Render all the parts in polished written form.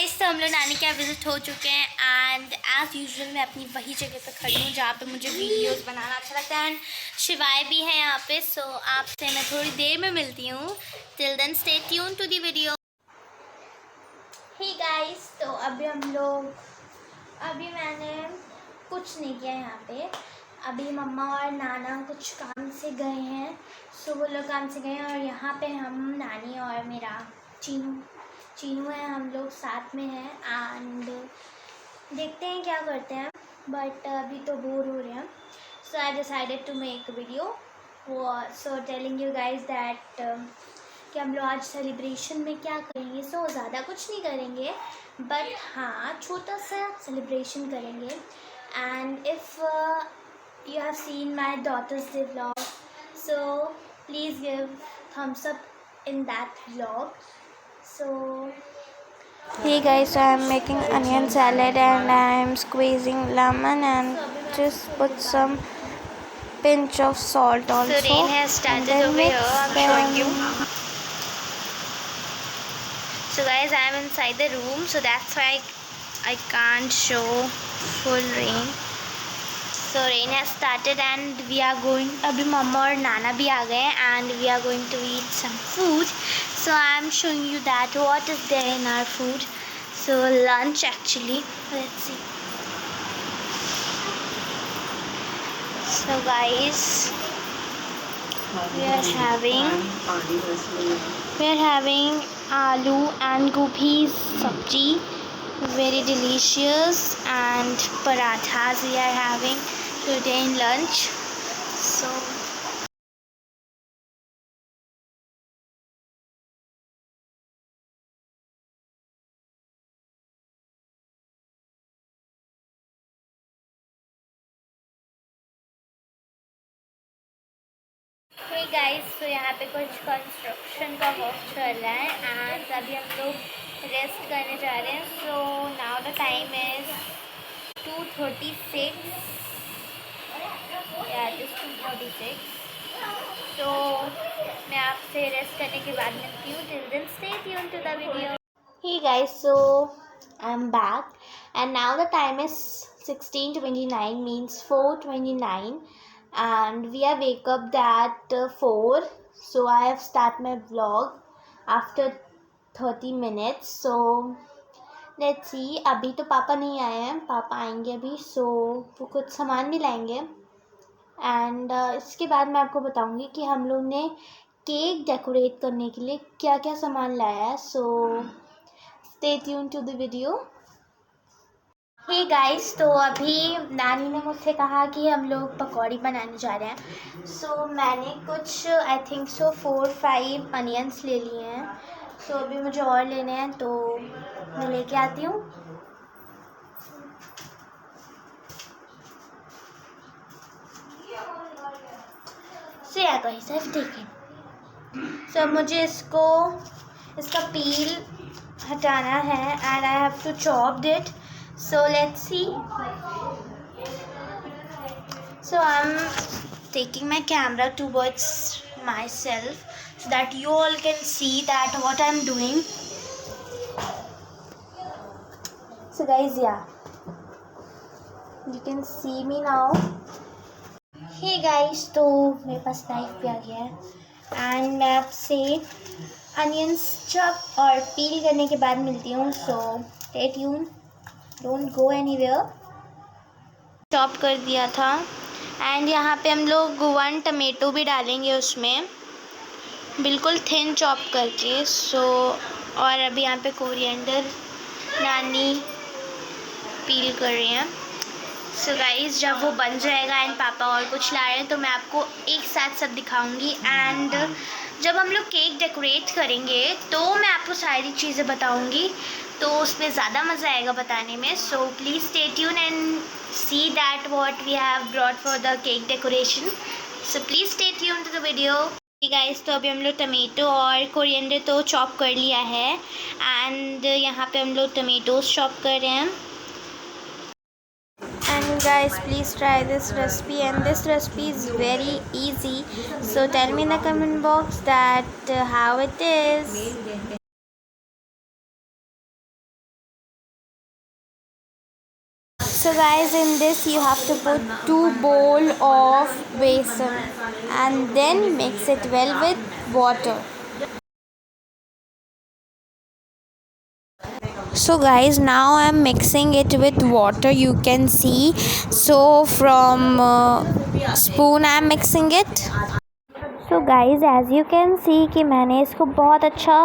Guys, तो हम लोग नानी के यहाँ विज़िट हो चुके हैं एंड एज़ यूजुअल मैं अपनी वही जगह पे खड़ी हूँ जहाँ पे मुझे वीडियोस बनाना अच्छा लगता है एंड शिवाय भी है यहाँ पे। सो आपसे मैं थोड़ी देर में मिलती हूँ। Till then stay tune to the video. Hey guys, तो अभी मैंने कुछ नहीं किया यहाँ पे। अभी मम्मा और नाना कुछ काम से गए हैं। सो वो लोग काम से गए हैं और यहाँ पे हम नानी और मेरा चीनू है, हम लोग साथ में हैं एंड देखते हैं क्या करते हैं। बट अभी तो बोर हो रहे हैं। So I decided to make video so telling you guys that कि हम लोग आज सेलिब्रेशन में क्या करेंगे। सो ज़्यादा कुछ नहीं करेंगे बट हाँ छोटा सा सेलिब्रेशन करेंगे। And if you have seen my daughter's day vlog, so please give thumbs up in that vlog. So Hey guys, I am making onion salad and I am squeezing lemon and just put some pinch of salt also. So rain has started and then over here. mix I'm showing you. So guys, I am inside the room, so that's why I can't show full rain. So rain has started and we are going. अभी मम्मा और नाना भी आ गए and we are going to eat some food. So I am showing you that what is there in our food. So lunch actually. Let's see. So guys, we are having aloo and gobi's sabji, very delicious, and parathas we are having today in lunch. So hey guys, तो यहाँ पे कुछ construction का work चल रहा है and अभी हम लोग रेस्ट करने जा रहे हैं। So now the time is 2:36 या जस्ट 2:36। तो मैं आपसे रेस्ट करने के बाद मिलती हूँ। Till then stay tune to the video. Hey guys, so I'm back and now the time is 16:29 means 4:29 and we are wake up at 4. So I have start my vlog after 30 minutes. So let's see. अभी तो पापा नहीं आए हैं, पापा आएंगे अभी। सो वो कुछ सामान भी लाएंगे एंड इसके बाद मैं आपको बताऊंगी कि हम लोग ने केक डेकोरेट करने के लिए क्या क्या सामान लाया है। So stay tune to the video. Hey guys, तो अभी नानी ने मुझसे कहा कि हम लोग पकौड़ी बनाने जा रहे हैं। सो मैंने कुछ आई थिंक सो 4-5 अनियंस ले लिए हैं। सो अभी मुझे और लेने हैं तो मैं लेके आती हूँ। So yeah guys, I have taken. So अब मुझे इसका पील हटाना है and I have to chop it. So let's see. So I'm taking my camera towards myself so that you all can see that what I'm doing. So guys, yeah, you can see me now. Hey guys, तो मेरे पास knife भी आ गया है and मैं आपसे onions chop और पील करने के बाद मिलती हूँ। सो stay tune, don't go anywhere. Chop कर दिया था एंड यहाँ पे हम लोग 1 टमेटो भी डालेंगे उसमें, बिल्कुल थिन चॉप करके। सो और अभी यहाँ पे कोरिएंडर नानी पील कर रही हैं। सो गाइस, जब वो बन जाएगा एंड पापा और कुछ ला रहे हैं तो मैं आपको एक साथ सब दिखाऊंगी एंड जब हम लोग केक डेकोरेट करेंगे तो मैं आपको सारी चीज़ें बताऊंगी, तो उसमें ज़्यादा मज़ा आएगा बताने में। So please stay tune and see that what we have brought for the cake decoration. So please stay tune to the video. Guys, तो अभी हम लोग टमेटो और कोरिएंडर तो चॉप कर लिया है एंड यहाँ पे हम लोग टमेटोज चॉप कर रहे हैं। And guys, please try this recipe, and this recipe is very easy. So tell me in the comment box that how it is. So guys, in this you have to put 2 bowl of besan and then mix it well with water. So guys, now I'm mixing it with water, you can see. So from spoon I'm mixing it. So guys, as you can see कि मैंने इसको बहुत अच्छा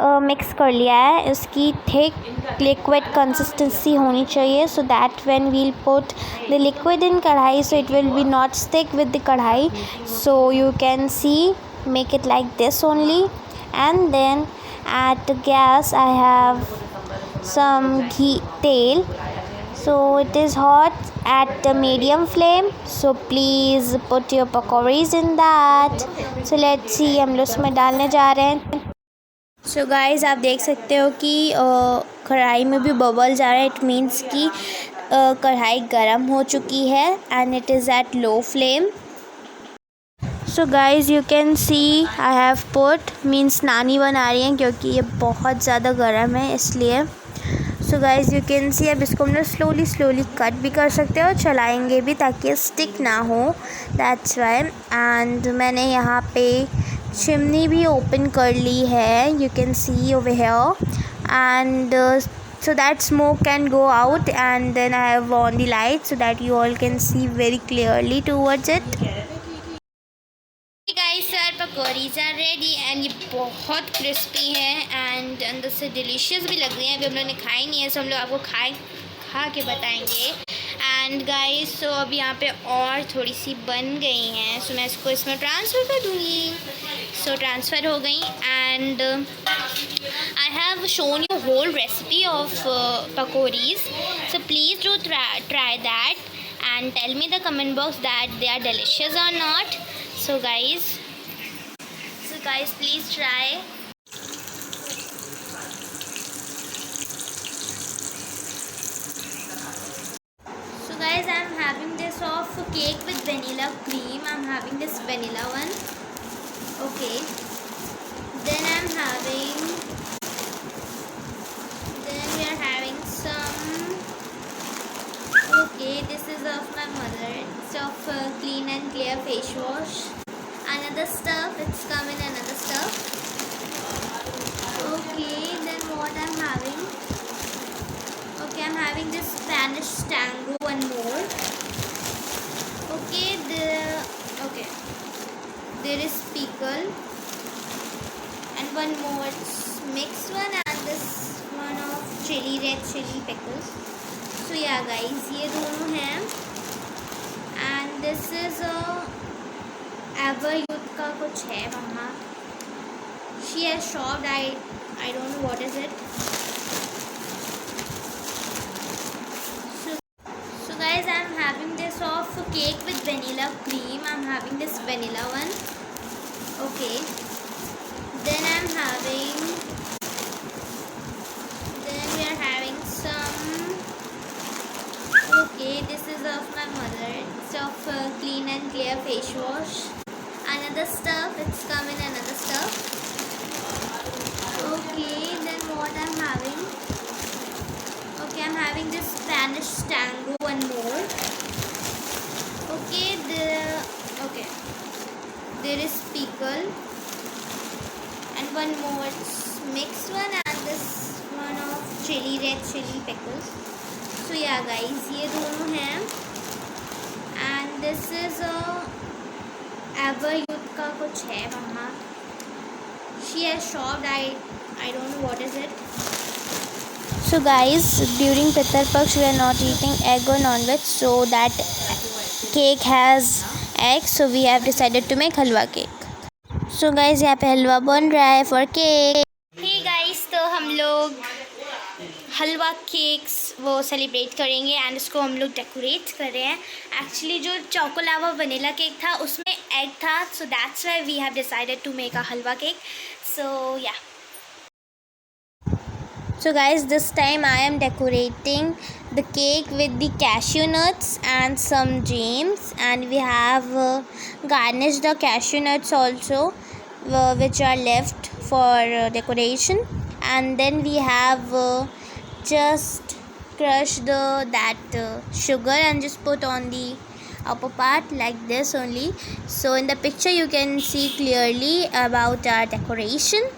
mix कर लिया है. इसकी thick liquid consistency होनी चाहिए, so that when we'll put the liquid in कढ़ाई, so it will be not stick with the कढ़ाई. So you can see, make it like this only. And then at the gas I have some ghee tail, so it is hot at the medium flame, so please put your pakoris in that. So let's see, हम लोग उसमें डालने जा रहे हैं. So guys, आप देख सकते हो कि कढ़ाई में भी बबल्स आ रहे हैं. इट मीन्स कि कढ़ाई गर्म हो चुकी है and it is at low flame. So guys, you can see I have put, means नानी बना रही हैं क्योंकि ये बहुत ज़्यादा गर्म है इसलिए. So guys, you can see, अब इसको हम लोग स्लोली कट भी कर सकते हो और चलाएंगे भी ताकि स्टिक ना हो, दैट्स वाई. एंड मैंने यहाँ पे चिमनी भी ओपन कर ली है, you can see over here. And so that smoke can go out, and then I have on the light so that you all can see very clearly towards it. Guys, sir pakoris are ready and ये बहुत crispy हैं and अंदर से delicious भी लग रही हैं. अभी हम लोगों ने खाई नहीं है, सो हम लोग आपको खा के बताएंगे. एंड गाइस, सो अब यहाँ पे और थोड़ी सी बन गई हैं, सो मैं इसको इसमें ट्रांसफ़र कर दूँगी. सो ट्रांसफ़र हो गई and I have shown you whole recipe of pakoris, so please do try that and tell me in the comment box that they are delicious or not. So guys, please try. So guys, I'm having this of cake with vanilla cream. I'm having this vanilla one. Okay, then we are having some. Okay, this is of my mother. It's of clean and clear face wash. Another stuff, it's come in another stuff. Okay, then what I'm having? Okay, I'm having this Spanish tango, one more. Okay, there is pickle and one more, it's mixed one, and this one of red chili pickles. So yeah guys, ये दोनों हैं and this is ever youth का कुछ है मम्मा. She has shopped, I don't know what is it. So guys, I'm having this of cake with vanilla cream. I'm having this vanilla one. Okay, then we are having some. Okay, this is of my mother. It's of clean and clear face wash. Another stuff, it's come in another stuff. Okay, then what I'm having? Okay, I'm having this Spanish tango, one more. Okay, there is pickle and one more, it's mixed one, and this one of red chili pickles. So yeah guys, ये दोनों हैं and this is ever youth का कुछ है मम्मा. She has shopped, I don't know what is it. So guys, during Pitar Paksh we are not eating egg or non-veg, so that cake has egg, so we have decided to make halwa cake. So guys, यहाँ पे हलवा बन रहा है for cake. Hey guys, तो हम लोग हलवा cakes वो celebrate करेंगे एंड इसको हम लोग डेकोरेट कर रहे हैं. एक्चुअली जो चोकोलावा वनीला केक था उसमें एग था, so that's why we have decided to make a halwa cake. So ya, so guys, this time I am decorating the cake with the cashew nuts and some gems, and we have garnished the cashew nuts also, which are left for decoration. And then we have just crush that sugar and just put on the upper part like this only. So in the picture you can see clearly about our decoration.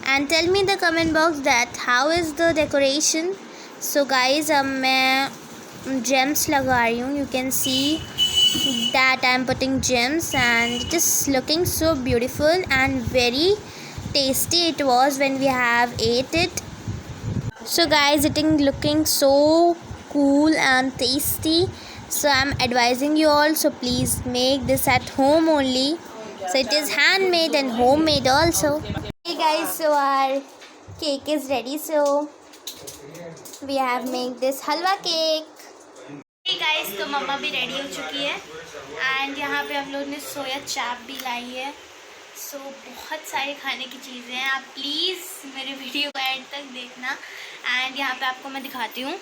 And tell me in the comment box that how is the decoration. So guys, अब मैं gems लगा रही हूँ. You can see that I am putting gems and it is looking so beautiful and very tasty it was when we have ate it. So guys, it is looking so cool and tasty. So I'm advising you all, so please make this at home only. So it is handmade and homemade also. Hey guys, so our cake is ready. So we have made this halwa cake. Hey guys, तो मम्मा भी ready हो चुकी है and यहाँ पे हम लोग ने सोया चाप भी लाई है. सो बहुत सारी खाने की चीज़ें हैं. आप प्लीज़ मेरे वीडियो को एंड तक देखना एंड यहाँ पे आपको मैं दिखाती हूँ.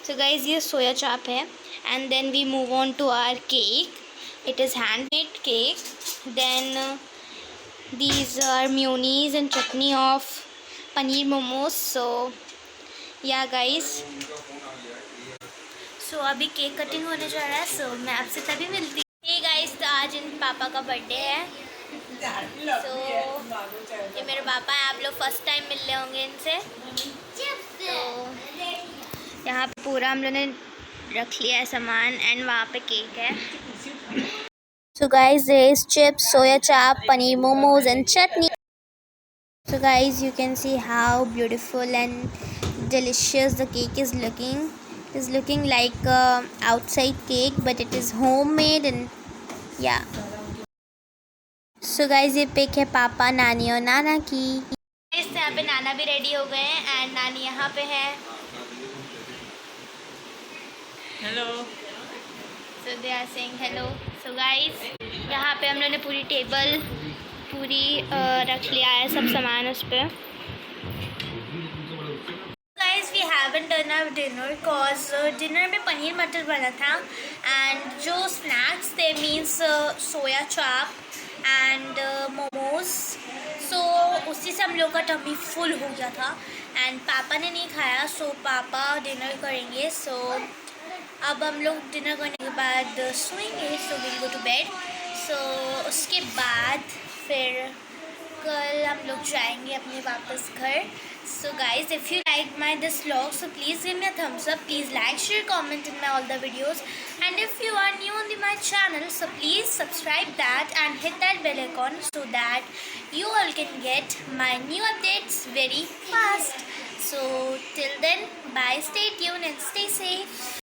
सो गाइज ये सोया चाप है and then we move on to our cake. It is handmade cake. Then these are mayonnaise and chutney of paneer momos. So yeah guys, so अभी केक कटिंग होने जा रहा है. सो मैं आपसे तभी मिलती. हे गाइस, तो आज इन पापा का बर्थडे है. सो ये मेरे पापा हैं. आप लोग फर्स्ट टाइम मिल रहे होंगे इनसे. तो यहाँ पे पूरा हम लोगों ने रख लिया है सामान एंड वहाँ पे केक है. So guys, there is chips, soya chap, paneer momos and chutney. So guys, you can see how beautiful and delicious the cake is looking. It is looking like outside cake, but it is homemade and yeah. So guys, ये pick है पापा, नानी और नाना की. इस यहाँ पे नाना भी रेडी हो गए हैं एंड नानी यहाँ पे है. Hello. So they are saying hello. So guys, यहाँ पे हम लोगों ने पूरी टेबल रख लिया है, सब सामान उस पर. Guys, we haven't done our dinner cause dinner में पनीर मटर बना था and जो snacks थे means सोया चाप and मोमोज. So उसी से हम लोग का टमी फुल हो गया था एंड पापा ने नहीं खाया. सो पापा डिनर करेंगे. सो अब हम लोग डिनर करने के बाद सोएंगे. So will go to bed. So उसके बाद फिर कल हम लोग जाएंगे अपने वापस घर. So guys, if you like my this vlog, so please give me a thumbs up. Please like, share, comment in my all the videos. And if you are new on my channel, so please subscribe that and hit that bell icon so that you all can get my new updates very fast. So till then, bye, stay tuned and stay safe.